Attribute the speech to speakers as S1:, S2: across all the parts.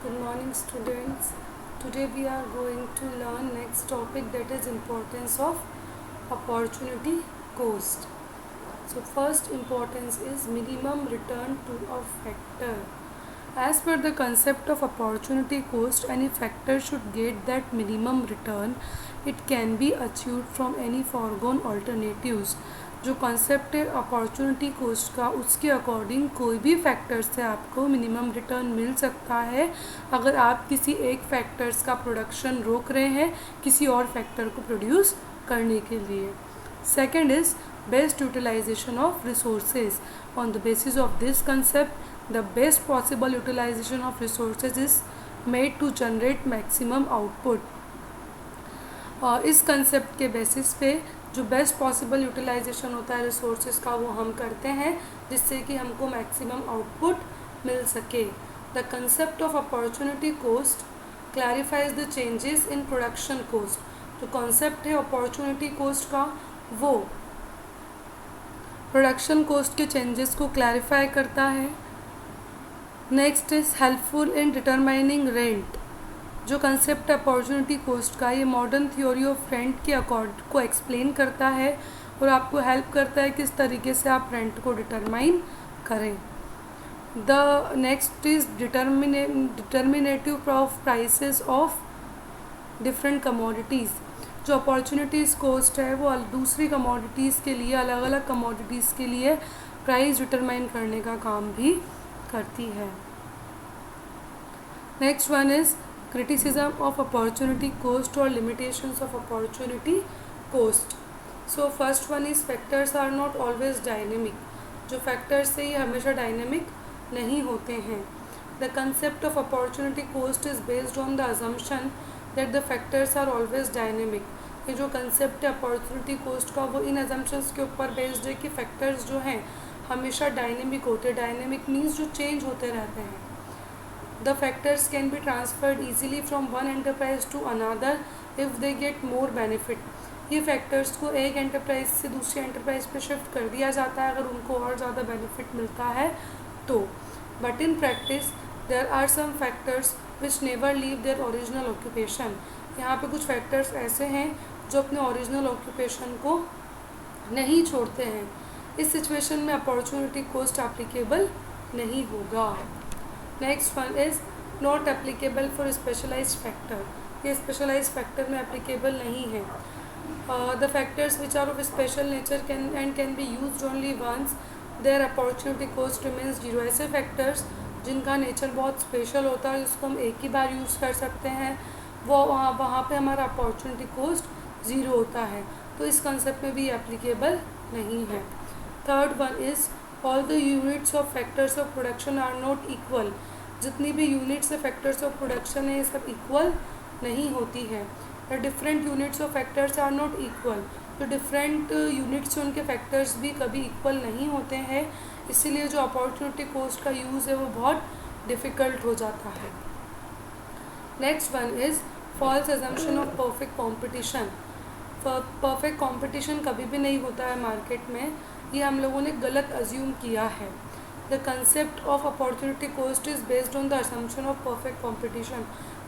S1: Good morning, students. Today we are going to learn next topic, that is importance of opportunity cost. So first importance is minimum return to a factor. As per the concept of opportunity cost, any factor should get that minimum return. It can be achieved from any foregone alternatives. जो concept है opportunity cost का, उसके according कोई भी factor से आपको minimum return मिल सकता है अगर आप किसी एक फैक्टर्स का प्रोडक्शन रोक रहे हैं किसी और फैक्टर को प्रोड्यूस करने के लिए. Second is best utilisation of resources. On the basis of this concept the best possible utilisation of resources is made to generate maximum output. इस कंसेप्ट के बेसिस पे जो बेस्ट पॉसिबल यूटिलाइजेशन होता है रिसोर्सेज का वो हम करते हैं जिससे कि हमको मैक्सिमम आउटपुट मिल सके. The concept of opportunity cost clarifies the changes in production cost. जो कॉन्सेप्ट है अपॉर्चुनिटी कोस्ट का वो प्रोडक्शन कोस्ट के चेंजेस को क्लैरिफाई करता है. Next is helpful in determining rent. जो कंसेप्ट अपॉर्चुनिटी कोस्ट का ये मॉडर्न थ्योरी ऑफ रेंट के अकॉर्ड को एक्सप्लेन करता है और आपको हेल्प करता है किस तरीके से आप रेंट को डिटरमाइन करें. The next is determinative of prices of different commodities. जो अपॉर्चुनिटीज़ कोस्ट है वो दूसरी कमोडिटीज़ के लिए, अलग अलग कमोडिटीज़ के लिए प्राइस डिटरमाइन करने का काम भी करती है. Next one is criticism of opportunity cost or limitations of opportunity cost. So first one is factors are not always dynamic. जो factors से ये हमेशा dynamic नहीं होते हैं. The concept of opportunity cost is based on the assumption that the factors are always dynamic. ये जो concept है opportunity cost का वो इन assumptions के ऊपर based है कि factors जो हैं हमेशा dynamic होते हैं. Dynamic means जो change होते रहते हैं. The factors can be transferred easily from one enterprise to another if they get more benefit. ये factors को एक enterprise से दूसरी enterprise पे shift कर दिया जाता है अगर उनको और ज़्यादा benefit मिलता है तो. But in practice there are some factors which never leave their original occupation. यहाँ पे कुछ factors ऐसे हैं जो अपने original occupation को नहीं छोड़ते हैं. इस situation में opportunity cost applicable नहीं होगा. Next one is not applicable for specialised factor. ये स्पेशलाइज्ड फैक्टर में एप्लीकेबल नहीं है. The factors which are of special nature can be used only once their opportunity cost remains zero. ऐसे factors जिनका nature बहुत special होता है जिसको हम एक ही बार यूज़ कर सकते हैं वो वहाँ पे हमारा अपॉर्चुनिटी कॉस्ट ज़ीरो होता है. तो इस कंसेप्ट में भी एप्लीकेबल नहीं है. Third one is all the units of factors of production are not equal. जितनी भी यूनिट्स है फैक्टर्स ऑफ प्रोडक्शन है ये सब इक्वल नहीं होती है. The different units of factors are not equal. जो डिफरेंट यूनिट्स हैं उनके फैक्टर्स भी कभी इक्वल नहीं होते हैं. इसीलिए जो अपॉर्चुनिटी कॉस्ट का यूज़ है वो बहुत डिफ़िकल्ट हो जाता है. Next one is false assumption of perfect competition. Perfect competition कभी भी नहीं होता है मार्केट में. ये हम लोगों ने गलत अज्यूम किया है. The concept of opportunity cost is based on the assumption of perfect competition.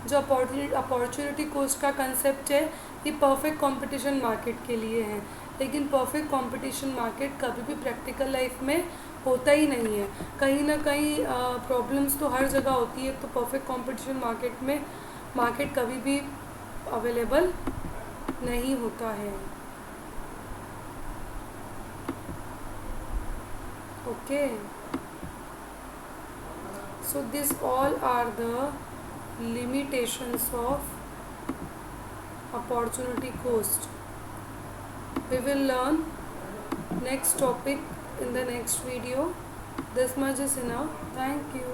S1: जो अपॉर्चुनिटी कॉस्ट का कंसेप्ट है ये परफेक्ट कॉम्पिटिशन मार्केट के लिए है. लेकिन परफेक्ट कॉम्पिटिशन मार्केट कभी भी प्रैक्टिकल लाइफ में होता ही नहीं है. कहीं ना कहीं प्रॉब्लम्स तो हर जगह होती है. तो परफेक्ट कॉम्पिटिशन मार्केट कभी भी अवेलेबल नहीं होता है. Okay, so these all are the limitations of opportunity cost. We will learn next topic in the next video. This much is enough. Thank you.